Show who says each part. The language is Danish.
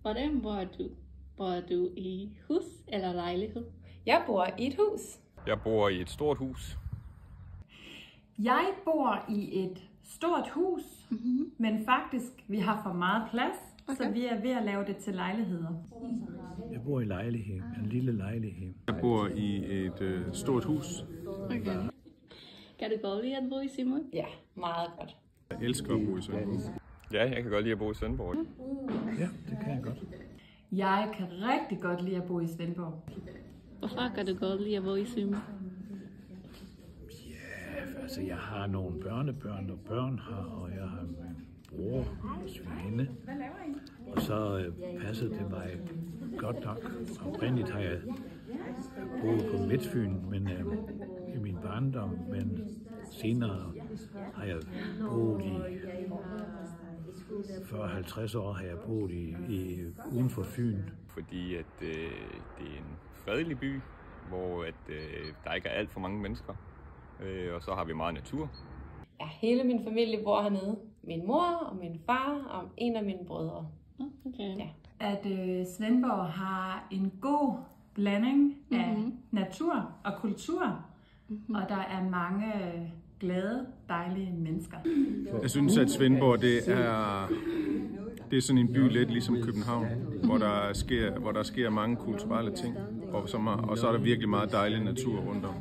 Speaker 1: Hvordan bor du? Bor du i hus eller lejlighed?
Speaker 2: Jeg bor i et hus.
Speaker 3: Jeg bor i et stort hus.
Speaker 4: Jeg bor i et stort hus, men faktisk, vi har for meget plads, så vi er ved at lave det til lejligheder.
Speaker 5: Jeg bor i lejlighed, en lille lejlighed.
Speaker 6: Jeg bor i et stort hus.
Speaker 1: Okay. Kan du godt lide at bo i Simon?
Speaker 2: Ja, meget godt.
Speaker 6: Jeg elsker at bo i Svendborg.
Speaker 3: Ja, jeg kan godt lide at bo i Svendborg.
Speaker 5: Ja, det kan jeg godt.
Speaker 4: Jeg kan rigtig godt lide at bo i Svendborg.
Speaker 1: Hvorfor kan du godt lide at bo i Simon?
Speaker 5: Ja, altså jeg har nogle børnebørn og børn her, og jeg har min bror og svigerinde. Og så passer det mig godt nok. Oprindeligt har jeg boet på Midtfyn, men i min barndom, men senere har jeg boet i 40-50 år har jeg boet uden for Fyn.
Speaker 3: Fordi at det er en fredelig by, hvor der ikke er alt for mange mennesker. Og så har vi meget natur.
Speaker 2: Ja, hele min familie bor hernede. Min mor og min far og en af mine brødre.
Speaker 1: Okay.
Speaker 2: Ja.
Speaker 4: At Svendborg har en god blanding af natur og kultur, og der er mange glade, dejlige mennesker.
Speaker 6: Jeg synes, at Svendborg det er sådan en by lidt ligesom København, hvor der sker mange kulturelle ting, og så er der virkelig meget dejlig natur rundt om.